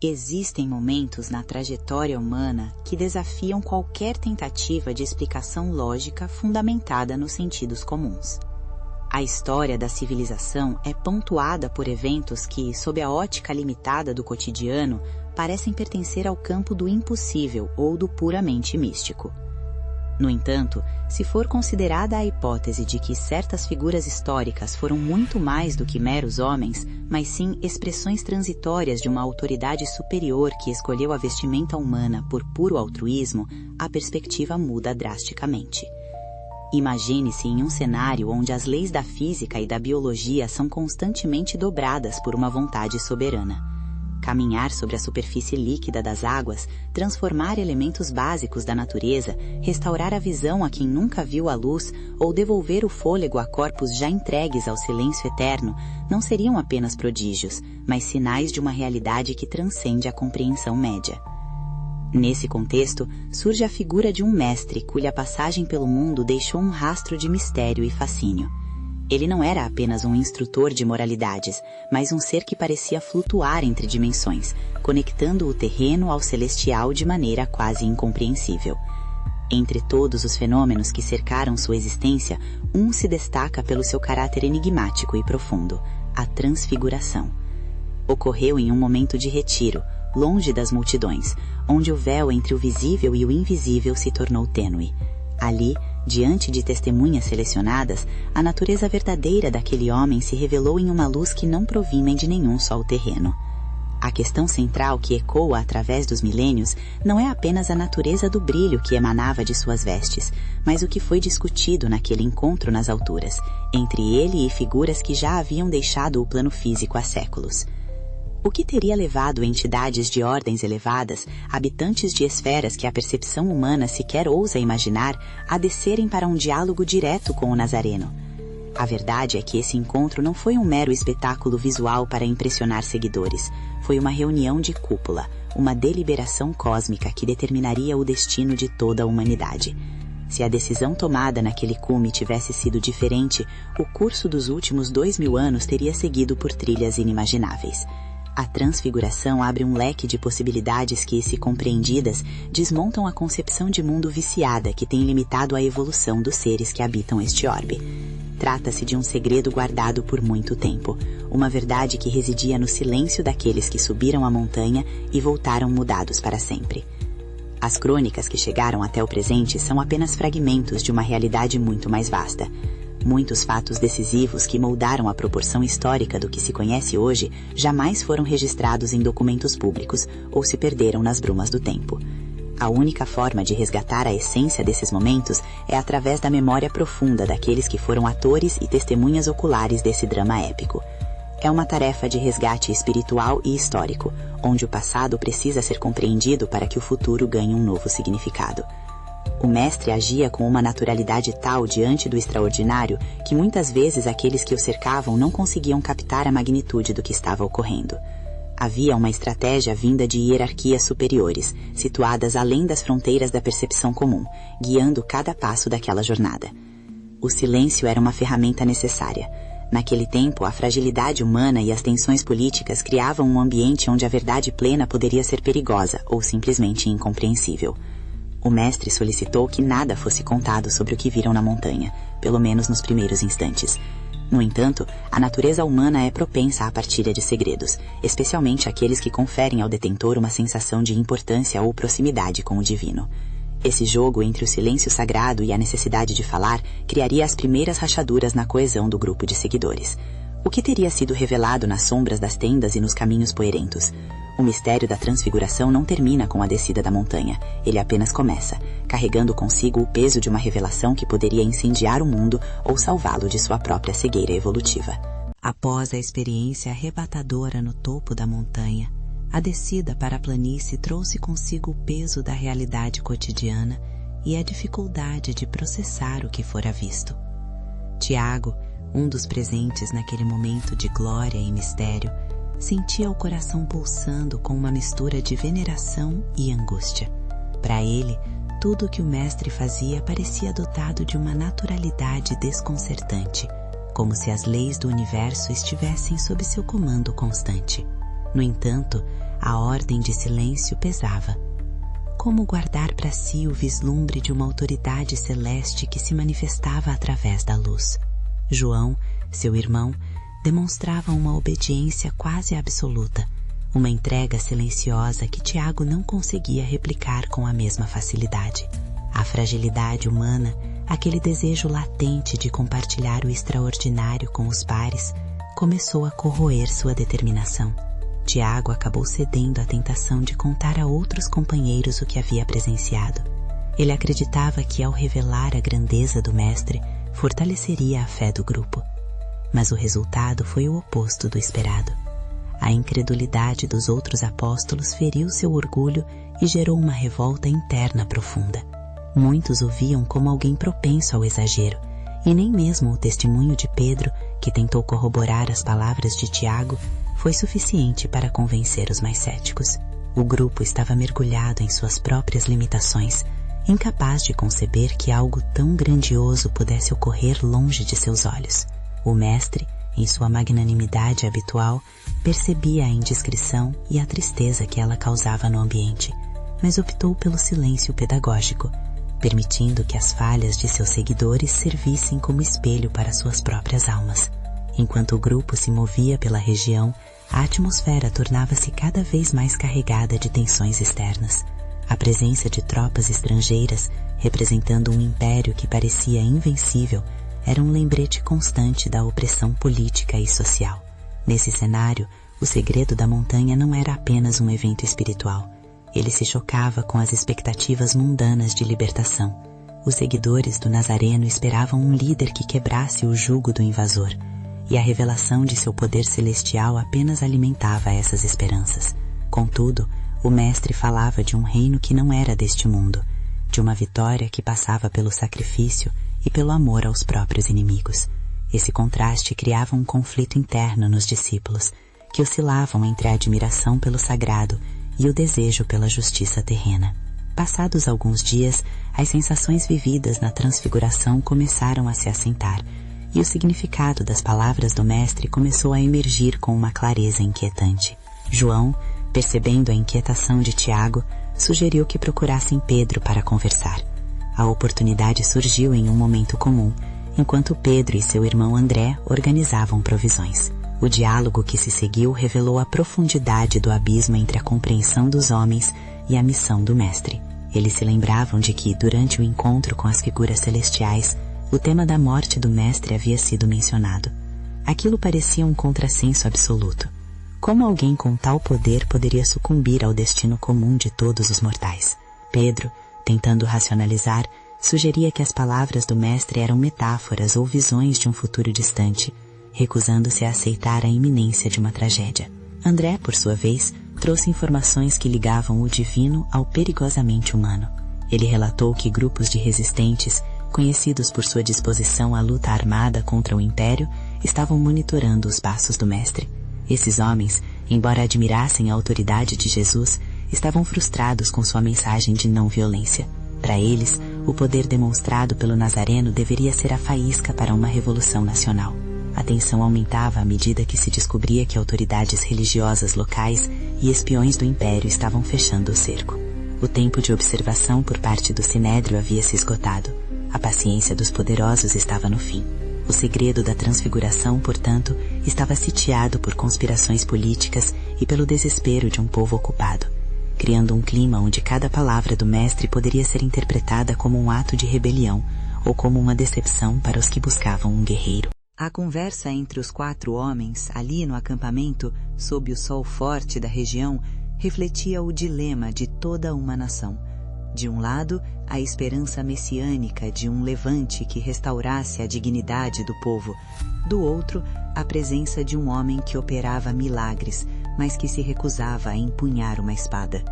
Existem momentos na trajetória humana que desafiam qualquer tentativa de explicação lógica fundamentada nos sentidos comuns. A história da civilização é pontuada por eventos que, sob a ótica limitada do cotidiano, parecem pertencer ao campo do impossível ou do puramente místico. No entanto, se for considerada a hipótese de que certas figuras históricas foram muito mais do que meros homens, mas sim expressões transitórias de uma autoridade superior que escolheu a vestimenta humana por puro altruísmo, a perspectiva muda drasticamente. Imagine-se em um cenário onde as leis da física e da biologia são constantemente dobradas por uma vontade soberana. Caminhar sobre a superfície líquida das águas, transformar elementos básicos da natureza, restaurar a visão a quem nunca viu a luz ou devolver o fôlego a corpos já entregues ao silêncio eterno, não seriam apenas prodígios, mas sinais de uma realidade que transcende a compreensão média. Nesse contexto, surge a figura de um mestre cuja passagem pelo mundo deixou um rastro de mistério e fascínio. Ele não era apenas um instrutor de moralidades, mas um ser que parecia flutuar entre dimensões, conectando o terreno ao celestial de maneira quase incompreensível. Entre todos os fenômenos que cercaram sua existência, um se destaca pelo seu caráter enigmático e profundo: a transfiguração. Ocorreu em um momento de retiro, longe das multidões, onde o véu entre o visível e o invisível se tornou tênue. Ali, diante de testemunhas selecionadas, a natureza verdadeira daquele homem se revelou em uma luz que não provinha de nenhum sol terreno. A questão central que ecoa através dos milênios não é apenas a natureza do brilho que emanava de suas vestes, mas o que foi discutido naquele encontro nas alturas, entre ele e figuras que já haviam deixado o plano físico há séculos. O que teria levado entidades de ordens elevadas, habitantes de esferas que a percepção humana sequer ousa imaginar, a descerem para um diálogo direto com o Nazareno? A verdade é que esse encontro não foi um mero espetáculo visual para impressionar seguidores. Foi uma reunião de cúpula, uma deliberação cósmica que determinaria o destino de toda a humanidade. Se a decisão tomada naquele cume tivesse sido diferente, o curso dos últimos 2000 anos teria seguido por trilhas inimagináveis. A transfiguração abre um leque de possibilidades que, se compreendidas, desmontam a concepção de mundo viciada que tem limitado a evolução dos seres que habitam este orbe. Trata-se de um segredo guardado por muito tempo, uma verdade que residia no silêncio daqueles que subiram a montanha e voltaram mudados para sempre. As crônicas que chegaram até o presente são apenas fragmentos de uma realidade muito mais vasta. Muitos fatos decisivos que moldaram a proporção histórica do que se conhece hoje jamais foram registrados em documentos públicos ou se perderam nas brumas do tempo. A única forma de resgatar a essência desses momentos é através da memória profunda daqueles que foram atores e testemunhas oculares desse drama épico. É uma tarefa de resgate espiritual e histórico, onde o passado precisa ser compreendido para que o futuro ganhe um novo significado. O mestre agia com uma naturalidade tal diante do extraordinário que muitas vezes aqueles que o cercavam não conseguiam captar a magnitude do que estava ocorrendo. Havia uma estratégia vinda de hierarquias superiores, situadas além das fronteiras da percepção comum, guiando cada passo daquela jornada. O silêncio era uma ferramenta necessária. Naquele tempo, a fragilidade humana e as tensões políticas criavam um ambiente onde a verdade plena poderia ser perigosa ou simplesmente incompreensível. O mestre solicitou que nada fosse contado sobre o que viram na montanha, pelo menos nos primeiros instantes. No entanto, a natureza humana é propensa à partilha de segredos, especialmente aqueles que conferem ao detentor uma sensação de importância ou proximidade com o divino. Esse jogo entre o silêncio sagrado e a necessidade de falar criaria as primeiras rachaduras na coesão do grupo de seguidores. O que teria sido revelado nas sombras das tendas e nos caminhos poeirentos? O mistério da transfiguração não termina com a descida da montanha, ele apenas começa, carregando consigo o peso de uma revelação que poderia incendiar o mundo ou salvá-lo de sua própria cegueira evolutiva. Após a experiência arrebatadora no topo da montanha, a descida para a planície trouxe consigo o peso da realidade cotidiana e a dificuldade de processar o que fora visto. Tiago, um dos presentes naquele momento de glória e mistério, sentia o coração pulsando com uma mistura de veneração e angústia. Para ele, tudo o que o mestre fazia parecia dotado de uma naturalidade desconcertante, como se as leis do universo estivessem sob seu comando constante. No entanto, A ordem de silêncio pesava. Como guardar para si o vislumbre de uma autoridade celeste que se manifestava através da luz? João, seu irmão, demonstrava uma obediência quase absoluta, uma entrega silenciosa que Tiago não conseguia replicar com a mesma facilidade. A fragilidade humana, aquele desejo latente de compartilhar o extraordinário com os pares, começou a corroer sua determinação. Tiago acabou cedendo à tentação de contar a outros companheiros o que havia presenciado. Ele acreditava que, ao revelar a grandeza do mestre, fortaleceria a fé do grupo. Mas o resultado foi o oposto do esperado. A incredulidade dos outros apóstolos feriu seu orgulho e gerou uma revolta interna profunda. Muitos o viam como alguém propenso ao exagero, e nem mesmo o testemunho de Pedro, que tentou corroborar as palavras de Tiago, foi suficiente para convencer os mais céticos. O grupo estava mergulhado em suas próprias limitações, incapaz de conceber que algo tão grandioso pudesse ocorrer longe de seus olhos. O mestre, em sua magnanimidade habitual, percebia a indiscrição e a tristeza que ela causava no ambiente, mas optou pelo silêncio pedagógico, permitindo que as falhas de seus seguidores servissem como espelho para suas próprias almas. Enquanto o grupo se movia pela região, a atmosfera tornava-se cada vez mais carregada de tensões externas. A presença de tropas estrangeiras, representando um império que parecia invencível, era um lembrete constante da opressão política e social. Nesse cenário, o segredo da montanha não era apenas um evento espiritual. Ele se chocava com as expectativas mundanas de libertação. Os seguidores do Nazareno esperavam um líder que quebrasse o jugo do invasor, e a revelação de seu poder celestial apenas alimentava essas esperanças. Contudo, o mestre falava de um reino que não era deste mundo, de uma vitória que passava pelo sacrifício e pelo amor aos próprios inimigos. Esse contraste criava um conflito interno nos discípulos, que oscilavam entre a admiração pelo sagrado e o desejo pela justiça terrena. Passados alguns dias, as sensações vividas na transfiguração começaram a se assentar, e o significado das palavras do mestre começou a emergir com uma clareza inquietante. João, percebendo a inquietação de Tiago, sugeriu que procurassem Pedro para conversar. A oportunidade surgiu em um momento comum, enquanto Pedro e seu irmão André organizavam provisões. O diálogo que se seguiu revelou a profundidade do abismo entre a compreensão dos homens e a missão do mestre. Eles se lembravam de que, durante o encontro com as figuras celestiais, o tema da morte do mestre havia sido mencionado. Aquilo parecia um contrassenso absoluto. Como alguém com tal poder poderia sucumbir ao destino comum de todos os mortais? Pedro, tentando racionalizar, sugeria que as palavras do mestre eram metáforas ou visões de um futuro distante, recusando-se a aceitar a iminência de uma tragédia. André, por sua vez, trouxe informações que ligavam o divino ao perigosamente humano. Ele relatou que grupos de resistentes, conhecidos por sua disposição à luta armada contra o Império, estavam monitorando os passos do mestre. Esses homens, embora admirassem a autoridade de Jesus, estavam frustrados com sua mensagem de não violência. Para eles, o poder demonstrado pelo Nazareno deveria ser a faísca para uma revolução nacional. A tensão aumentava à medida que se descobria que autoridades religiosas locais e espiões do Império estavam fechando o cerco. O tempo de observação por parte do Sinédrio havia se esgotado. A paciência dos poderosos estava no fim. O segredo da transfiguração, portanto, estava sitiado por conspirações políticas e pelo desespero de um povo ocupado, criando um clima onde cada palavra do mestre poderia ser interpretada como um ato de rebelião ou como uma decepção para os que buscavam um guerreiro. A conversa entre os 4 homens, ali no acampamento, sob o sol forte da região, refletia o dilema de toda uma nação. De um lado, a esperança messiânica de um levante que restaurasse a dignidade do povo. Do outro, a presença de um homem que operava milagres, mas que se recusava a empunhar uma espada.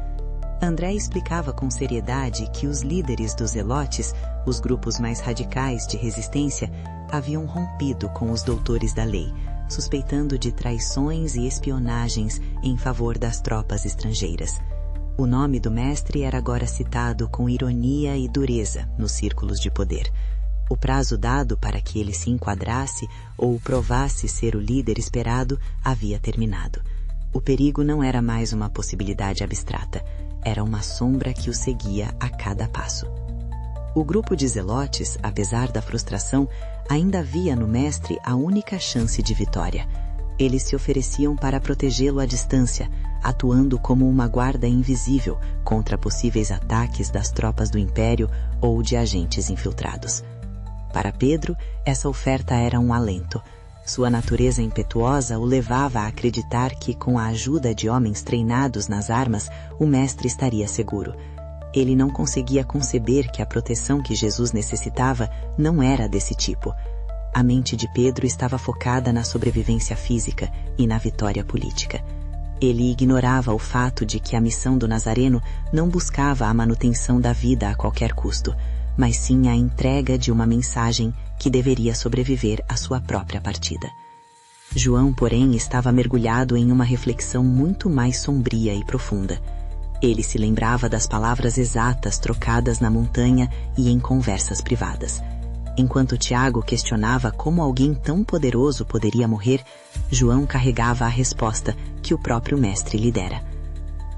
André explicava com seriedade que os líderes dos zelotes, os grupos mais radicais de resistência, haviam rompido com os doutores da lei, suspeitando de traições e espionagens em favor das tropas estrangeiras. O nome do mestre era agora citado com ironia e dureza nos círculos de poder. O prazo dado para que ele se enquadrasse ou provasse ser o líder esperado havia terminado. O perigo não era mais uma possibilidade abstrata, era uma sombra que o seguia a cada passo. O grupo de zelotes, apesar da frustração, ainda via no mestre a única chance de vitória. Eles se ofereciam para protegê-lo à distância, atuando como uma guarda invisível contra possíveis ataques das tropas do Império ou de agentes infiltrados. Para Pedro, essa oferta era um alento. Sua natureza impetuosa o levava a acreditar que, com a ajuda de homens treinados nas armas, o mestre estaria seguro. Ele não conseguia conceber que a proteção que Jesus necessitava não era desse tipo. A mente de Pedro estava focada na sobrevivência física e na vitória política. Ele ignorava o fato de que a missão do Nazareno não buscava a manutenção da vida a qualquer custo, mas sim a entrega de uma mensagem que deveria sobreviver à sua própria partida. João, porém, estava mergulhado em uma reflexão muito mais sombria e profunda. Ele se lembrava das palavras exatas trocadas na montanha e em conversas privadas. Enquanto Tiago questionava como alguém tão poderoso poderia morrer, João carregava a resposta que o próprio mestre lhe dera.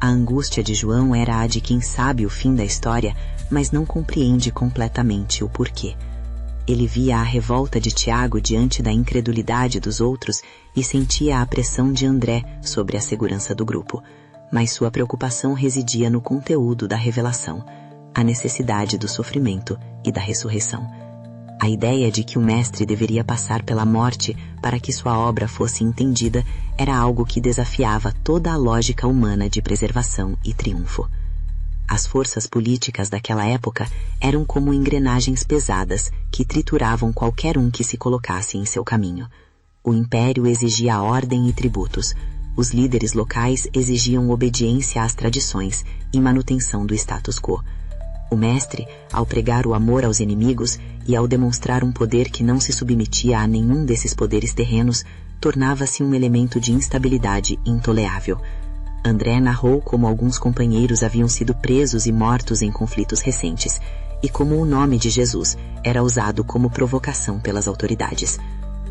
A angústia de João era a de quem sabe o fim da história, mas não compreende completamente o porquê. Ele via a revolta de Tiago diante da incredulidade dos outros e sentia a pressão de André sobre a segurança do grupo. Mas sua preocupação residia no conteúdo da revelação, a necessidade do sofrimento e da ressurreição. A ideia de que o mestre deveria passar pela morte para que sua obra fosse entendida era algo que desafiava toda a lógica humana de preservação e triunfo. As forças políticas daquela época eram como engrenagens pesadas que trituravam qualquer um que se colocasse em seu caminho. O império exigia ordem e tributos. Os líderes locais exigiam obediência às tradições e manutenção do status quo. O mestre, ao pregar o amor aos inimigos e ao demonstrar um poder que não se submetia a nenhum desses poderes terrenos, tornava-se um elemento de instabilidade intolerável. André narrou como alguns companheiros haviam sido presos e mortos em conflitos recentes, e como o nome de Jesus era usado como provocação pelas autoridades.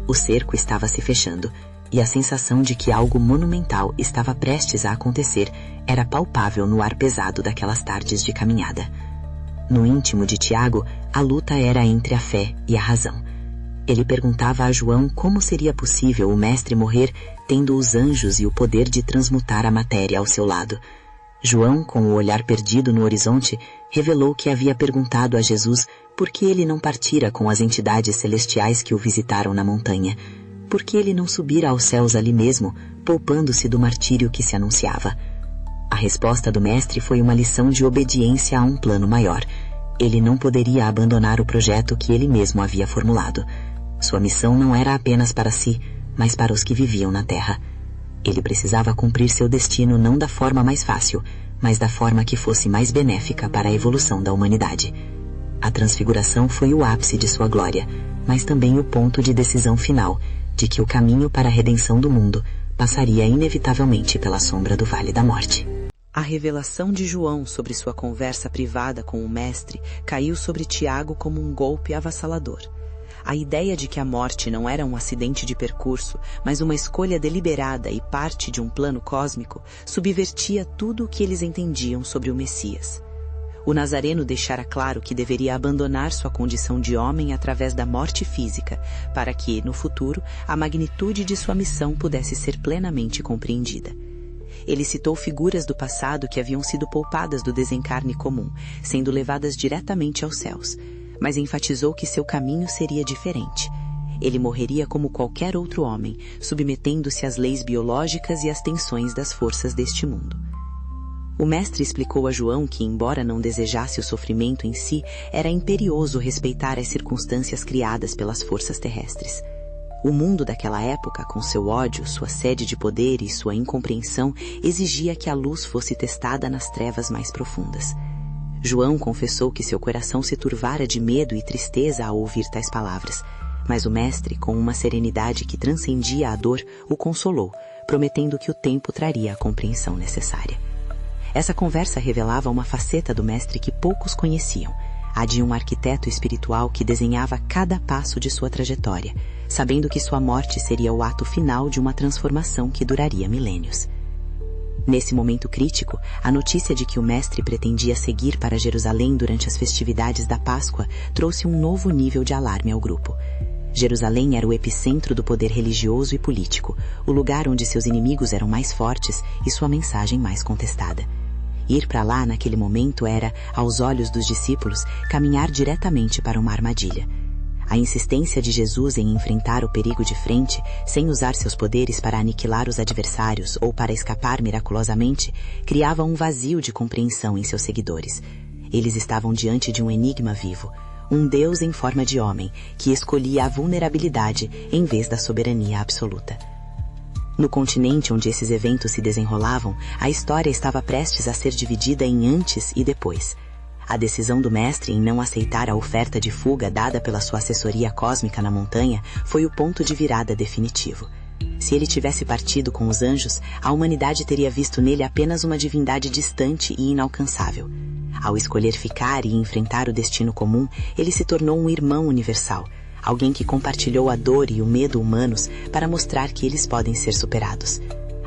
O cerco estava se fechando, e a sensação de que algo monumental estava prestes a acontecer era palpável no ar pesado daquelas tardes de caminhada. No íntimo de Tiago, a luta era entre a fé e a razão. Ele perguntava a João como seria possível o mestre morrer tendo os anjos e o poder de transmutar a matéria ao seu lado. João, com o olhar perdido no horizonte, revelou que havia perguntado a Jesus por que ele não partira com as entidades celestiais que o visitaram na montanha, por que ele não subira aos céus ali mesmo, poupando-se do martírio que se anunciava. A resposta do mestre foi uma lição de obediência a um plano maior. Ele não poderia abandonar o projeto que ele mesmo havia formulado. Sua missão não era apenas para si, mas para os que viviam na Terra. Ele precisava cumprir seu destino não da forma mais fácil, mas da forma que fosse mais benéfica para a evolução da humanidade. A transfiguração foi o ápice de sua glória, mas também o ponto de decisão final, de que o caminho para a redenção do mundo passaria inevitavelmente pela sombra do Vale da Morte. A revelação de João sobre sua conversa privada com o mestre caiu sobre Tiago como um golpe avassalador. A ideia de que a morte não era um acidente de percurso, mas uma escolha deliberada e parte de um plano cósmico, subvertia tudo o que eles entendiam sobre o Messias. O Nazareno deixara claro que deveria abandonar sua condição de homem através da morte física, para que, no futuro, a magnitude de sua missão pudesse ser plenamente compreendida. Ele citou figuras do passado que haviam sido poupadas do desencarne comum, sendo levadas diretamente aos céus, mas enfatizou que seu caminho seria diferente. Ele morreria como qualquer outro homem, submetendo-se às leis biológicas e às tensões das forças deste mundo. O mestre explicou a João que, embora não desejasse o sofrimento em si, era imperioso respeitar as circunstâncias criadas pelas forças terrestres. O mundo daquela época, com seu ódio, sua sede de poder e sua incompreensão, exigia que a luz fosse testada nas trevas mais profundas. João confessou que seu coração se turvara de medo e tristeza ao ouvir tais palavras, mas o mestre, com uma serenidade que transcendia a dor, o consolou, prometendo que o tempo traria a compreensão necessária. Essa conversa revelava uma faceta do mestre que poucos conheciam, a de um arquiteto espiritual que desenhava cada passo de sua trajetória, sabendo que sua morte seria o ato final de uma transformação que duraria milênios. Nesse momento crítico, a notícia de que o mestre pretendia seguir para Jerusalém durante as festividades da Páscoa trouxe um novo nível de alarme ao grupo. Jerusalém era o epicentro do poder religioso e político, o lugar onde seus inimigos eram mais fortes e sua mensagem mais contestada. Ir para lá naquele momento era, aos olhos dos discípulos, caminhar diretamente para uma armadilha. A insistência de Jesus em enfrentar o perigo de frente, sem usar seus poderes para aniquilar os adversários ou para escapar miraculosamente, criava um vazio de compreensão em seus seguidores. Eles estavam diante de um enigma vivo, um Deus em forma de homem, que escolhia a vulnerabilidade em vez da soberania absoluta. No continente onde esses eventos se desenrolavam, a história estava prestes a ser dividida em antes e depois. A decisão do mestre em não aceitar a oferta de fuga dada pela sua assessoria cósmica na montanha foi o ponto de virada definitivo. Se ele tivesse partido com os anjos, a humanidade teria visto nele apenas uma divindade distante e inalcançável. Ao escolher ficar e enfrentar o destino comum, ele se tornou um irmão universal, alguém que compartilhou a dor e o medo humanos para mostrar que eles podem ser superados.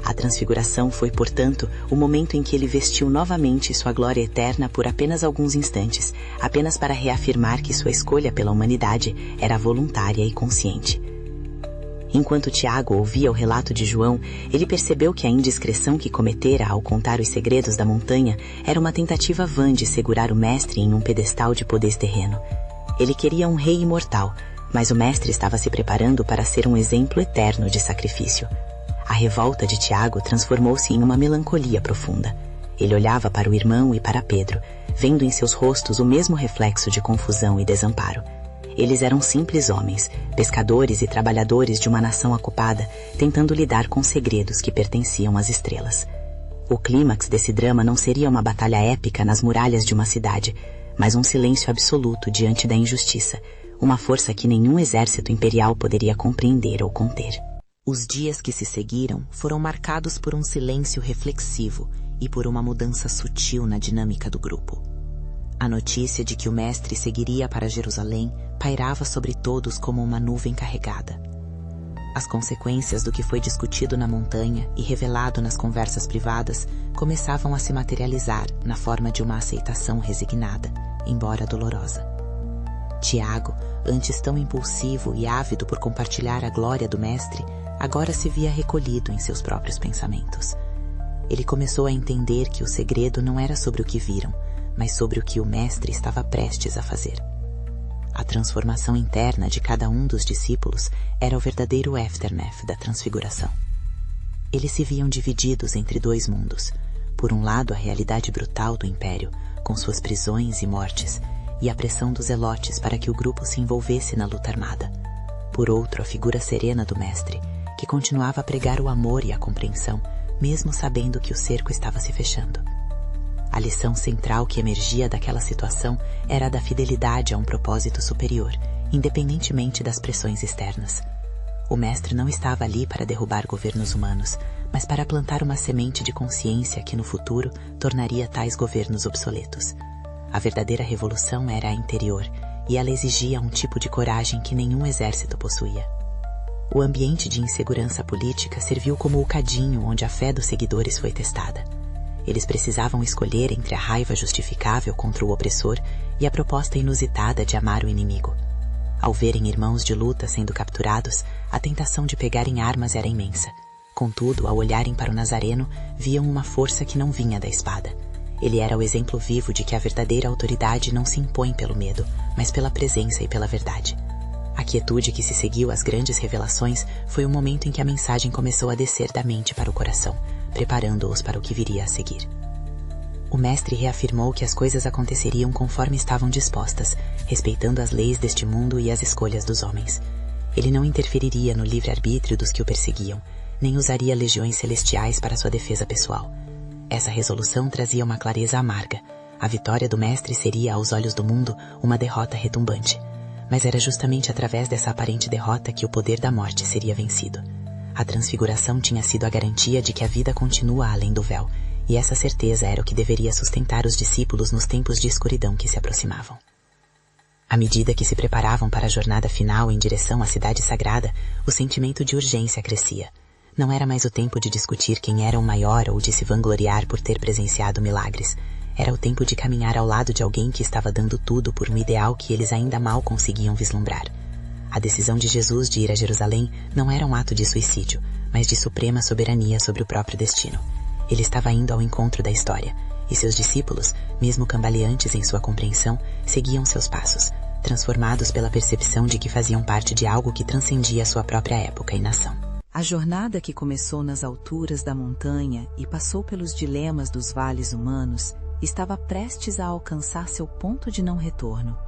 A transfiguração foi, portanto, o momento em que ele vestiu novamente sua glória eterna por apenas alguns instantes, apenas para reafirmar que sua escolha pela humanidade era voluntária e consciente. Enquanto Tiago ouvia o relato de João, ele percebeu que a indiscrição que cometera ao contar os segredos da montanha era uma tentativa vã de segurar o mestre em um pedestal de poder terreno. Ele queria um rei imortal, mas o mestre estava se preparando para ser um exemplo eterno de sacrifício. A revolta de Tiago transformou-se em uma melancolia profunda. Ele olhava para o irmão e para Pedro, vendo em seus rostos o mesmo reflexo de confusão e desamparo. Eles eram simples homens, pescadores e trabalhadores de uma nação ocupada, tentando lidar com segredos que pertenciam às estrelas. O clímax desse drama não seria uma batalha épica nas muralhas de uma cidade, mas um silêncio absoluto diante da injustiça, uma força que nenhum exército imperial poderia compreender ou conter. Os dias que se seguiram foram marcados por um silêncio reflexivo e por uma mudança sutil na dinâmica do grupo. A notícia de que o mestre seguiria para Jerusalém pairava sobre todos como uma nuvem carregada. As consequências do que foi discutido na montanha e revelado nas conversas privadas começavam a se materializar na forma de uma aceitação resignada, embora dolorosa. Tiago, antes tão impulsivo e ávido por compartilhar a glória do mestre, agora se via recolhido em seus próprios pensamentos. Ele começou a entender que o segredo não era sobre o que viram, mas sobre o que o mestre estava prestes a fazer. A transformação interna de cada um dos discípulos era o verdadeiro aftermath da transfiguração. Eles se viam divididos entre dois mundos. Por um lado, a realidade brutal do império, com suas prisões e mortes, e a pressão dos zelotes para que o grupo se envolvesse na luta armada. Por outro, a figura serena do mestre, que continuava a pregar o amor e a compreensão, mesmo sabendo que o cerco estava se fechando. A lição central que emergia daquela situação era a da fidelidade a um propósito superior, independentemente das pressões externas. O mestre não estava ali para derrubar governos humanos, mas para plantar uma semente de consciência que no futuro tornaria tais governos obsoletos. A verdadeira revolução era a interior, e ela exigia um tipo de coragem que nenhum exército possuía. O ambiente de insegurança política serviu como o cadinho onde a fé dos seguidores foi testada. Eles precisavam escolher entre a raiva justificável contra o opressor e a proposta inusitada de amar o inimigo. Ao verem irmãos de luta sendo capturados, a tentação de pegarem armas era imensa. Contudo, ao olharem para o Nazareno, viam uma força que não vinha da espada. Ele era o exemplo vivo de que a verdadeira autoridade não se impõe pelo medo, mas pela presença e pela verdade. A quietude que se seguiu às grandes revelações foi o momento em que a mensagem começou a descer da mente para o coração, preparando-os para o que viria a seguir. O mestre reafirmou que as coisas aconteceriam conforme estavam dispostas, respeitando as leis deste mundo e as escolhas dos homens. Ele não interferiria no livre-arbítrio dos que o perseguiam, nem usaria legiões celestiais para sua defesa pessoal. Essa resolução trazia uma clareza amarga. A vitória do mestre seria, aos olhos do mundo, uma derrota retumbante. Mas era justamente através dessa aparente derrota que o poder da morte seria vencido. A transfiguração tinha sido a garantia de que a vida continua além do véu, e essa certeza era o que deveria sustentar os discípulos nos tempos de escuridão que se aproximavam. À medida que se preparavam para a jornada final em direção à cidade sagrada, o sentimento de urgência crescia. Não era mais o tempo de discutir quem era o maior ou de se vangloriar por ter presenciado milagres. Era o tempo de caminhar ao lado de alguém que estava dando tudo por um ideal que eles ainda mal conseguiam vislumbrar. A decisão de Jesus de ir a Jerusalém não era um ato de suicídio, mas de suprema soberania sobre o próprio destino. Ele estava indo ao encontro da história, e seus discípulos, mesmo cambaleantes em sua compreensão, seguiam seus passos, transformados pela percepção de que faziam parte de algo que transcendia sua própria época e nação. A jornada que começou nas alturas da montanha e passou pelos dilemas dos vales humanos estava prestes a alcançar seu ponto de não retorno.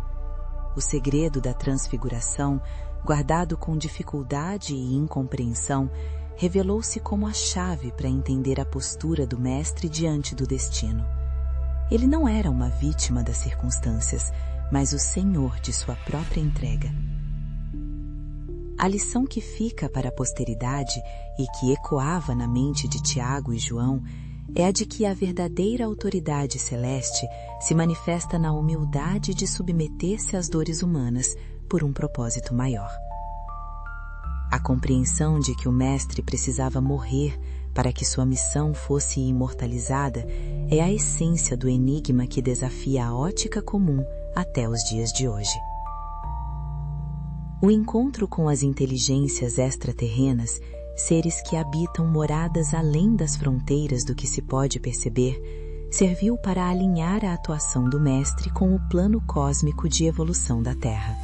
O segredo da transfiguração, guardado com dificuldade e incompreensão, revelou-se como a chave para entender a postura do Mestre diante do destino. Ele não era uma vítima das circunstâncias, mas o senhor de sua própria entrega. A lição que fica para a posteridade e que ecoava na mente de Tiago e João é a de que a verdadeira autoridade celeste se manifesta na humildade de submeter-se às dores humanas por um propósito maior. A compreensão de que o Mestre precisava morrer para que sua missão fosse imortalizada é a essência do enigma que desafia a ótica comum até os dias de hoje. O encontro com as inteligências extraterrenas, seres que habitam moradas além das fronteiras do que se pode perceber, serviu para alinhar a atuação do Mestre com o plano cósmico de evolução da Terra.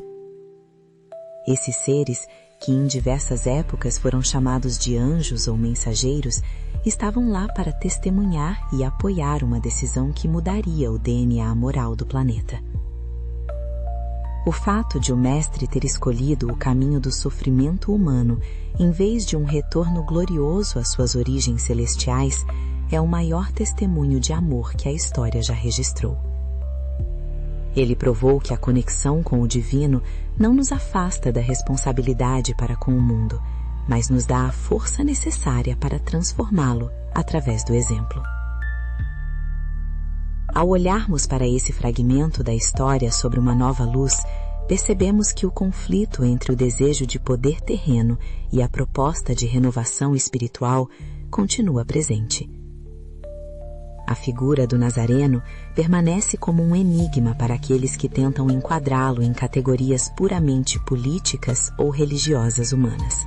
Esses seres, que em diversas épocas foram chamados de anjos ou mensageiros, estavam lá para testemunhar e apoiar uma decisão que mudaria o DNA moral do planeta. O fato de o Mestre ter escolhido o caminho do sofrimento humano em vez de um retorno glorioso às suas origens celestiais é o maior testemunho de amor que a história já registrou. Ele provou que a conexão com o divino não nos afasta da responsabilidade para com o mundo, mas nos dá a força necessária para transformá-lo através do exemplo. Ao olharmos para esse fragmento da história sobre uma nova luz, percebemos que o conflito entre o desejo de poder terreno e a proposta de renovação espiritual continua presente. A figura do Nazareno permanece como um enigma para aqueles que tentam enquadrá-lo em categorias puramente políticas ou religiosas humanas.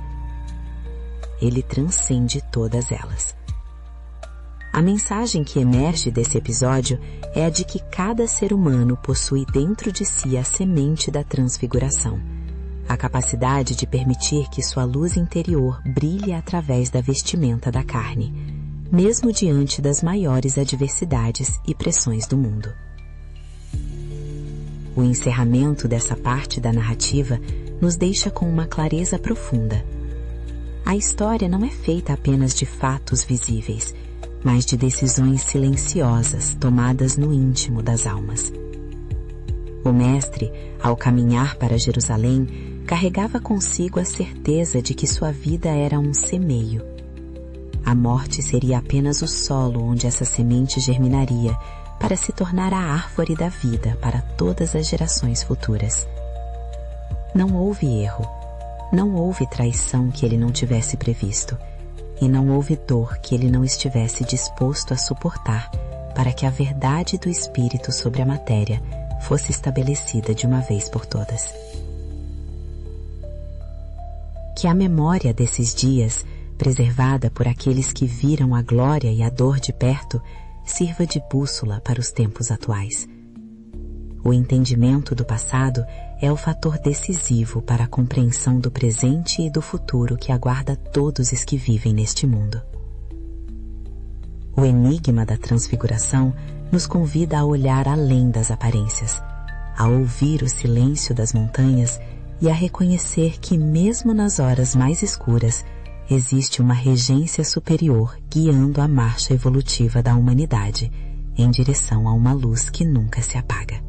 Ele transcende todas elas. A mensagem que emerge desse episódio é a de que cada ser humano possui dentro de si a semente da transfiguração, a capacidade de permitir que sua luz interior brilhe através da vestimenta da carne, mesmo diante das maiores adversidades e pressões do mundo. O encerramento dessa parte da narrativa nos deixa com uma clareza profunda. A história não é feita apenas de fatos visíveis, mas de decisões silenciosas tomadas no íntimo das almas. O Mestre, ao caminhar para Jerusalém, carregava consigo a certeza de que sua vida era um semeio. A morte seria apenas o solo onde essa semente germinaria para se tornar a árvore da vida para todas as gerações futuras. Não houve erro, não houve traição que ele não tivesse previsto, e não houve dor que ele não estivesse disposto a suportar para que a verdade do Espírito sobre a matéria fosse estabelecida de uma vez por todas. Que a memória desses dias, preservada por aqueles que viram a glória e a dor de perto, sirva de bússola para os tempos atuais. O entendimento do passado é o fator decisivo para a compreensão do presente e do futuro que aguarda todos os que vivem neste mundo. O enigma da transfiguração nos convida a olhar além das aparências, a ouvir o silêncio das montanhas e a reconhecer que mesmo nas horas mais escuras existe uma regência superior guiando a marcha evolutiva da humanidade em direção a uma luz que nunca se apaga.